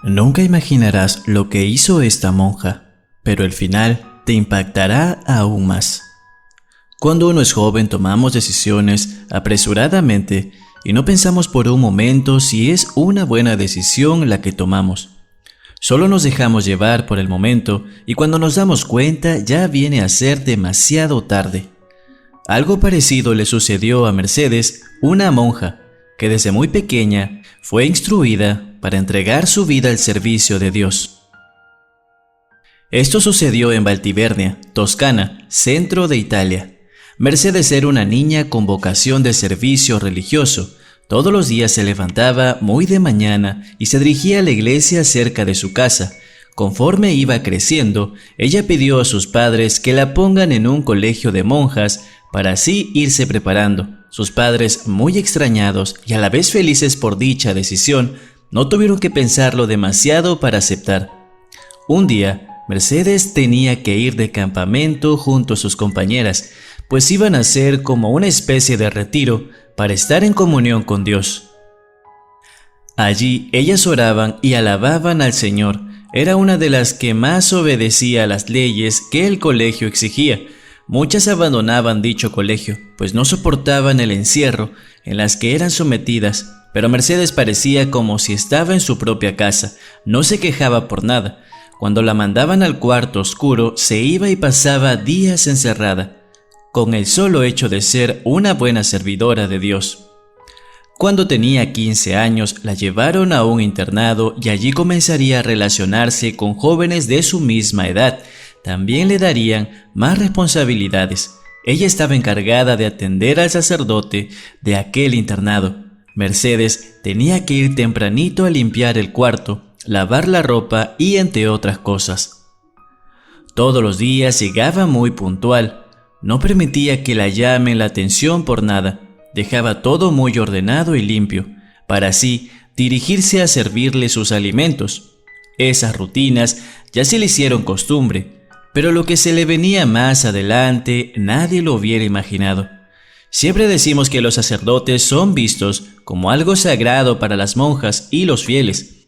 Nunca imaginarás lo que hizo esta monja, pero el final te impactará aún más. Cuando uno es joven tomamos decisiones apresuradamente y no pensamos por un momento si es una buena decisión la que tomamos. Solo nos dejamos llevar por el momento y cuando nos damos cuenta ya viene a ser demasiado tarde. Algo parecido le sucedió a Mercedes, una monja que desde muy pequeña fue instruida para entregar su vida al servicio de Dios. Esto sucedió en Valtivernia, Toscana, centro de Italia. Mercedes era una niña con vocación de servicio religioso. Todos los días se levantaba muy de mañana y se dirigía a la iglesia cerca de su casa. Conforme iba creciendo, ella pidió a sus padres que la pongan en un colegio de monjas para así irse preparando. Sus padres, muy extrañados y a la vez felices por dicha decisión, no tuvieron que pensarlo demasiado para aceptar. Un día, Mercedes tenía que ir de campamento junto a sus compañeras, pues iban a hacer como una especie de retiro para estar en comunión con Dios. Allí ellas oraban y alababan al Señor. Era una de las que más obedecía a las leyes que el colegio exigía. Muchas abandonaban dicho colegio, pues no soportaban el encierro en las que eran sometidas, pero Mercedes parecía como si estaba en su propia casa, no se quejaba por nada. Cuando la mandaban al cuarto oscuro, se iba y pasaba días encerrada, con el solo hecho de ser una buena servidora de Dios. Cuando tenía 15 años, la llevaron a un internado y allí comenzaría a relacionarse con jóvenes de su misma edad. También le darían más responsabilidades. Ella estaba encargada de atender al sacerdote de aquel internado. Mercedes tenía que ir tempranito a limpiar el cuarto, lavar la ropa y entre otras cosas. Todos los días llegaba muy puntual. No permitía que la llamen la atención por nada. Dejaba todo muy ordenado y limpio, para así dirigirse a servirle sus alimentos. Esas rutinas ya se le hicieron costumbre, pero lo que se le venía más adelante nadie lo hubiera imaginado. Siempre decimos que los sacerdotes son vistos como algo sagrado para las monjas y los fieles.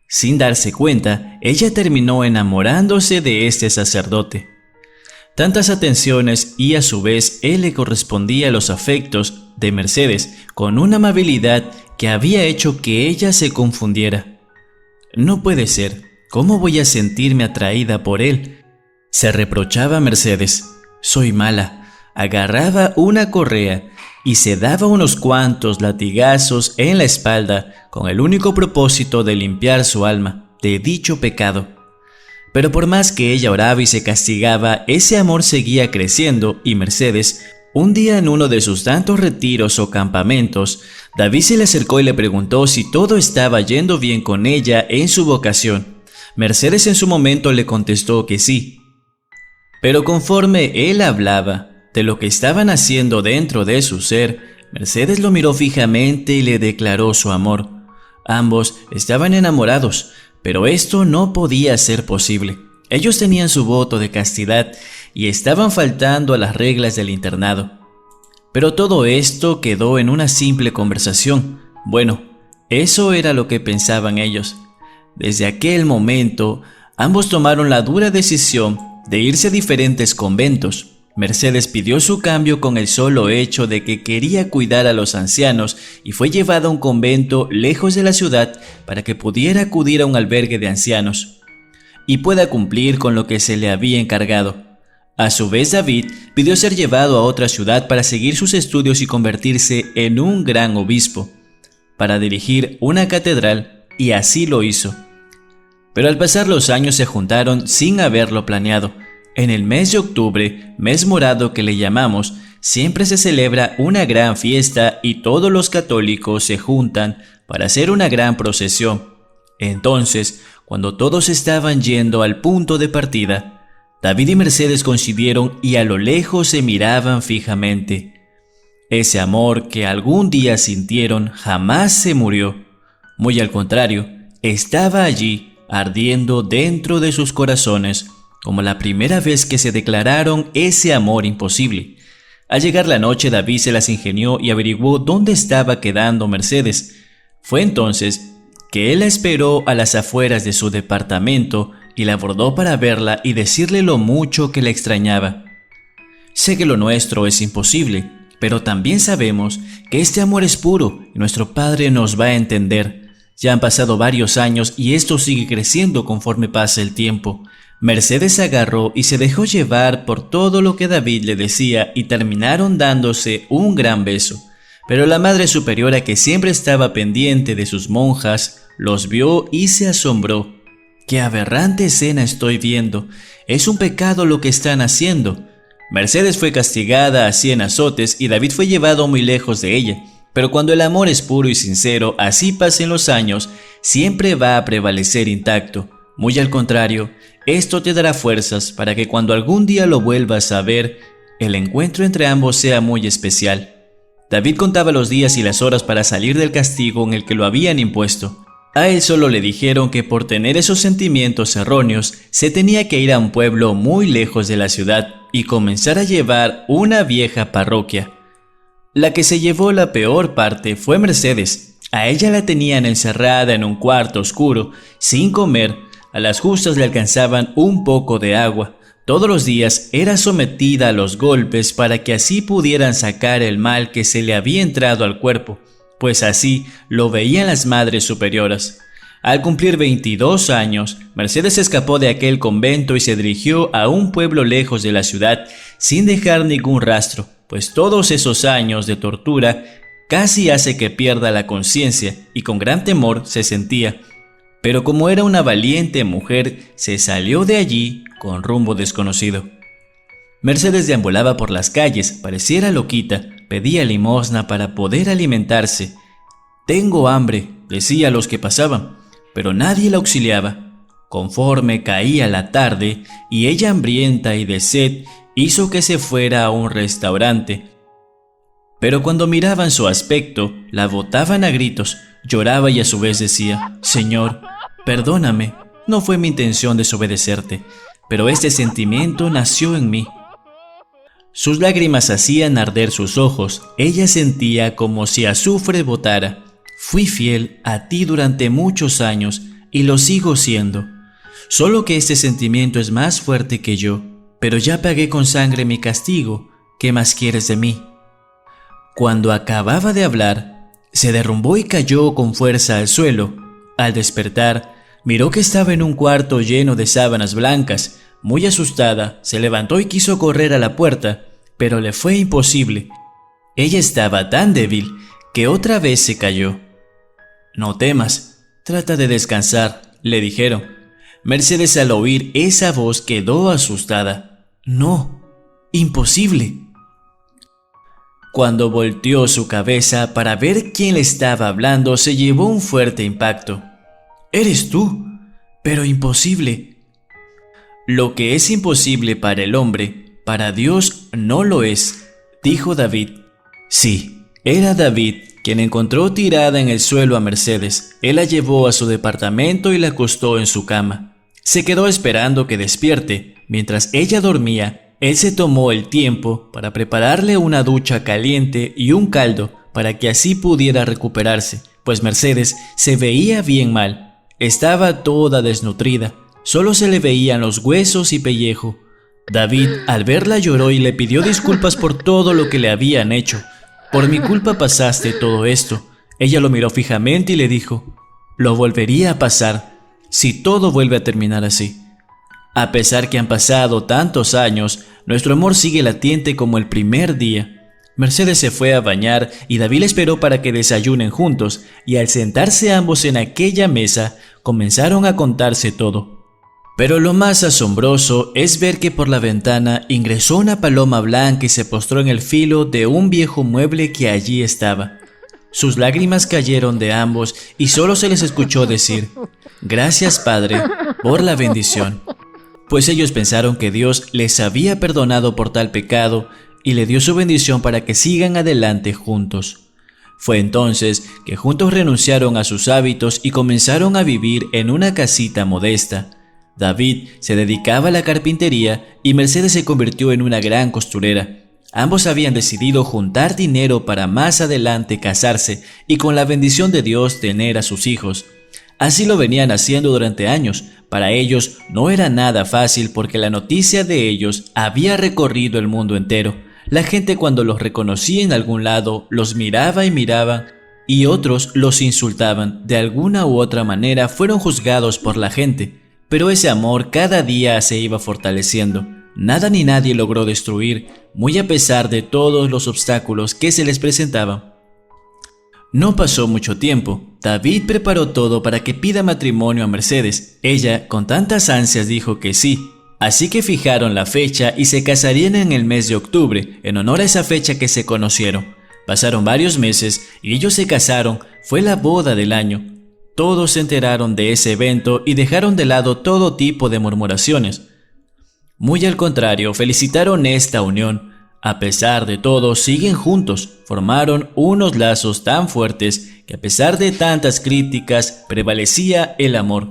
Sin darse cuenta, ella terminó enamorándose de este sacerdote. Tantas atenciones y a su vez él le correspondía a los afectos de Mercedes con una amabilidad que había hecho que ella se confundiera. No puede ser, ¿cómo voy a sentirme atraída por él?, se reprochaba Mercedes. Soy mala. Agarraba una correa y se daba unos cuantos latigazos en la espalda con el único propósito de limpiar su alma de dicho pecado. Pero por más que ella oraba y se castigaba, ese amor seguía creciendo y Mercedes, un día en uno de sus tantos retiros o campamentos, David se le acercó y le preguntó si todo estaba yendo bien con ella en su vocación. Mercedes en su momento le contestó que sí. Pero conforme él hablaba de lo que estaban haciendo dentro de su ser, Mercedes lo miró fijamente y le declaró su amor. Ambos estaban enamorados, pero esto no podía ser posible. Ellos tenían su voto de castidad y estaban faltando a las reglas del internado. Pero todo esto quedó en una simple conversación. Bueno, eso era lo que pensaban ellos. Desde aquel momento, ambos tomaron la dura decisión de irse a diferentes conventos. Mercedes pidió su cambio con el solo hecho de que quería cuidar a los ancianos y fue llevada a un convento lejos de la ciudad para que pudiera acudir a un albergue de ancianos y pueda cumplir con lo que se le había encargado. A su vez, David pidió ser llevado a otra ciudad para seguir sus estudios y convertirse en un gran obispo, para dirigir una catedral, y así lo hizo. Pero al pasar los años se juntaron sin haberlo planeado. En el mes de octubre, mes morado que le llamamos, siempre se celebra una gran fiesta y todos los católicos se juntan para hacer una gran procesión. Entonces, cuando todos estaban yendo al punto de partida, David y Mercedes coincidieron y a lo lejos se miraban fijamente. Ese amor que algún día sintieron jamás se murió. Muy al contrario, estaba allí, ardiendo dentro de sus corazones, como la primera vez que se declararon ese amor imposible. Al llegar la noche, David se las ingenió y averiguó dónde estaba quedando Mercedes. Fue entonces que él la esperó a las afueras de su departamento y la abordó para verla y decirle lo mucho que la extrañaba. Sé que lo nuestro es imposible, pero también sabemos que este amor es puro y nuestro Padre nos va a entender. Ya han pasado varios años y esto sigue creciendo conforme pasa el tiempo. Mercedes agarró y se dejó llevar por todo lo que David le decía y terminaron dándose un gran beso. Pero la Madre Superiora, que siempre estaba pendiente de sus monjas, los vio y se asombró. ¡Qué aberrante escena estoy viendo! Es un pecado lo que están haciendo. Mercedes fue castigada a 100 azotes y David fue llevado muy lejos de ella. Pero cuando el amor es puro y sincero, así pasen los años, siempre va a prevalecer intacto. Muy al contrario, esto te dará fuerzas para que cuando algún día lo vuelvas a ver, el encuentro entre ambos sea muy especial. David contaba los días y las horas para salir del castigo en el que lo habían impuesto. A él solo le dijeron que por tener esos sentimientos erróneos se tenía que ir a un pueblo muy lejos de la ciudad y comenzar a llevar una vieja parroquia. La que se llevó la peor parte fue Mercedes. A ella la tenían encerrada en un cuarto oscuro, sin comer. A las justas le alcanzaban un poco de agua. Todos los días era sometida a los golpes para que así pudieran sacar el mal que se le había entrado al cuerpo, pues así lo veían las madres superioras. Al cumplir 22 años, Mercedes escapó de aquel convento y se dirigió a un pueblo lejos de la ciudad sin dejar ningún rastro, pues todos esos años de tortura casi hace que pierda la conciencia y con gran temor se sentía. Pero como era una valiente mujer, se salió de allí con rumbo desconocido. Mercedes deambulaba por las calles, pareciera loquita, pedía limosna para poder alimentarse. «Tengo hambre», decía a los que pasaban, pero nadie la auxiliaba. Conforme caía la tarde y ella, hambrienta y de sed, hizo que se fuera a un restaurante. Pero cuando miraban su aspecto, la botaban a gritos, lloraba y a su vez decía: «Señor, perdóname, no fue mi intención desobedecerte, pero este sentimiento nació en mí». Sus lágrimas hacían arder sus ojos, ella sentía como si azufre botara. «Fui fiel a ti durante muchos años y lo sigo siendo, solo que este sentimiento es más fuerte que yo, pero ya pagué con sangre mi castigo, ¿qué más quieres de mí?». Cuando acababa de hablar, se derrumbó y cayó con fuerza al suelo. Al despertar, miró que estaba en un cuarto lleno de sábanas blancas. Muy asustada, se levantó y quiso correr a la puerta, pero le fue imposible. Ella estaba tan débil que otra vez se cayó. «No temas, trata de descansar», le dijeron. Mercedes, al oír esa voz, quedó asustada. «No, imposible». Cuando volteó su cabeza para ver quién le estaba hablando, se llevó un fuerte impacto. «Eres tú, pero imposible». «Lo que es imposible para el hombre, para Dios no lo es», dijo David. Sí, era David quien encontró tirada en el suelo a Mercedes. Él la llevó a su departamento y la acostó en su cama. Se quedó esperando que despierte. Mientras ella dormía, él se tomó el tiempo para prepararle una ducha caliente y un caldo para que así pudiera recuperarse, pues Mercedes se veía bien mal. Estaba toda desnutrida, solo se le veían los huesos y pellejo. David, al verla, lloró y le pidió disculpas por todo lo que le habían hecho. «Por mi culpa pasaste todo esto». Ella lo miró fijamente y le dijo: «Lo volvería a pasar, si todo vuelve a terminar así. A pesar que han pasado tantos años, nuestro amor sigue latiente como el primer día». Mercedes se fue a bañar y David la esperó para que desayunen juntos, y al sentarse ambos en aquella mesa, comenzaron a contarse todo. Pero lo más asombroso es ver que por la ventana ingresó una paloma blanca y se postró en el filo de un viejo mueble que allí estaba. Sus lágrimas cayeron de ambos y solo se les escuchó decir: «Gracias, Padre, por la bendición», pues ellos pensaron que Dios les había perdonado por tal pecado y le dio su bendición para que sigan adelante juntos. Fue entonces que juntos renunciaron a sus hábitos y comenzaron a vivir en una casita modesta. David se dedicaba a la carpintería y Mercedes se convirtió en una gran costurera. Ambos habían decidido juntar dinero para más adelante casarse y con la bendición de Dios tener a sus hijos. Así lo venían haciendo durante años. Para ellos no era nada fácil porque la noticia de ellos había recorrido el mundo entero. La gente cuando los reconocía en algún lado los miraba y miraba, y otros los insultaban. De alguna u otra manera fueron juzgados por la gente, pero ese amor cada día se iba fortaleciendo. Nada ni nadie logró destruir, muy a pesar de todos los obstáculos que se les presentaban. No pasó mucho tiempo. David preparó todo para que pida matrimonio a Mercedes. Ella, con tantas ansias, dijo que sí. Así que fijaron la fecha y se casarían en el mes de octubre, en honor a esa fecha que se conocieron. Pasaron varios meses y ellos se casaron. Fue la boda del año. Todos se enteraron de ese evento y dejaron de lado todo tipo de murmuraciones. Muy al contrario, felicitaron esta unión. A pesar de todo, siguen juntos, formaron unos lazos tan fuertes que a pesar de tantas críticas, prevalecía el amor.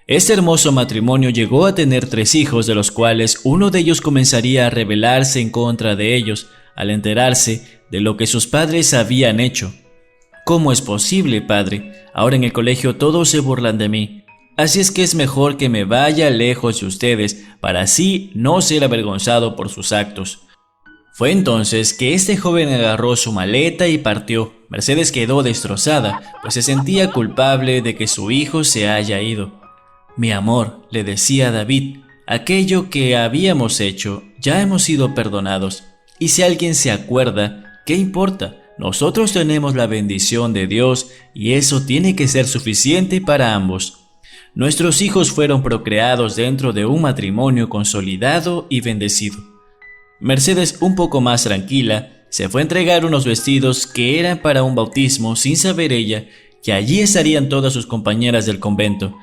Este hermoso matrimonio llegó a tener 3 hijos, de los cuales uno de ellos comenzaría a rebelarse en contra de ellos, al enterarse de lo que sus padres habían hecho. ¿Cómo es posible, padre? Ahora en el colegio todos se burlan de mí. Así es que es mejor que me vaya lejos de ustedes, para así no ser avergonzado por sus actos. Fue entonces que este joven agarró su maleta y partió. Mercedes quedó destrozada, pues se sentía culpable de que su hijo se haya ido. Mi amor, le decía a David, aquello que habíamos hecho, ya hemos sido perdonados. Y si alguien se acuerda, ¿qué importa? Nosotros tenemos la bendición de Dios y eso tiene que ser suficiente para ambos. Nuestros hijos fueron procreados dentro de un matrimonio consolidado y bendecido. Mercedes, un poco más tranquila, se fue a entregar unos vestidos que eran para un bautismo sin saber ella que allí estarían todas sus compañeras del convento.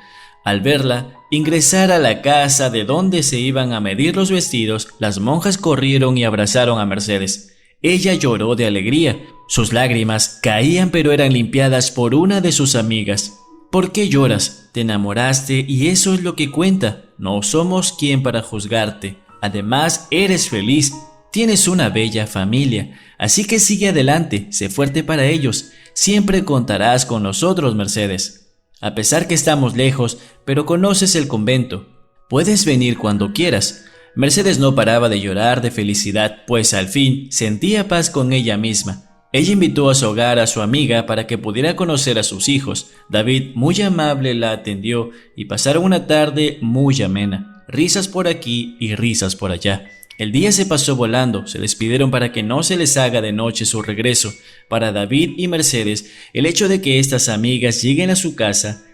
Al verla ingresar a la casa de donde se iban a medir los vestidos, las monjas corrieron y abrazaron a Mercedes. Ella lloró de alegría. Sus lágrimas caían pero eran limpiadas por una de sus amigas. ¿Por qué lloras? Te enamoraste y eso es lo que cuenta. No somos quien para juzgarte. Además, eres feliz, tienes una bella familia, así que sigue adelante, sé fuerte para ellos. Siempre contarás con nosotros, Mercedes. A pesar que estamos lejos, pero conoces el convento. Puedes venir cuando quieras. Mercedes no paraba de llorar de felicidad, pues al fin sentía paz con ella misma. Ella invitó a su hogar a su amiga para que pudiera conocer a sus hijos. David, muy amable, la atendió y pasaron una tarde muy amena. Risas por aquí y risas por allá. El día se pasó volando, se despidieron para que no se les haga de noche su regreso. Para David y Mercedes, el hecho de que estas amigas lleguen a su casa,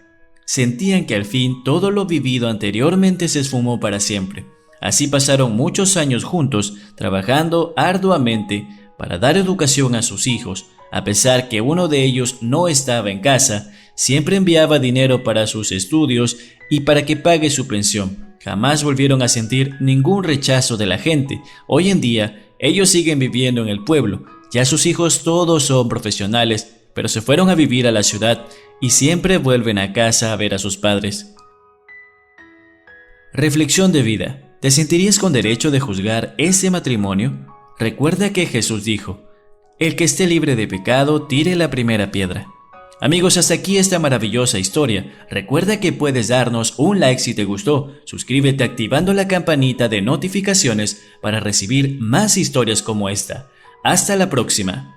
sentían que al fin todo lo vivido anteriormente se esfumó para siempre. Así pasaron muchos años juntos, trabajando arduamente para dar educación a sus hijos. A pesar que uno de ellos no estaba en casa, siempre enviaba dinero para sus estudios y para que pague su pensión. Jamás volvieron a sentir ningún rechazo de la gente. Hoy en día, ellos siguen viviendo en el pueblo. Ya sus hijos todos son profesionales, pero se fueron a vivir a la ciudad y siempre vuelven a casa a ver a sus padres. Reflexión de vida. ¿Te sentirías con derecho de juzgar ese matrimonio? Recuerda que Jesús dijo, el que esté libre de pecado, tire la primera piedra. Amigos, hasta aquí esta maravillosa historia. Recuerda que puedes darnos un like si te gustó. Suscríbete activando la campanita de notificaciones para recibir más historias como esta. Hasta la próxima.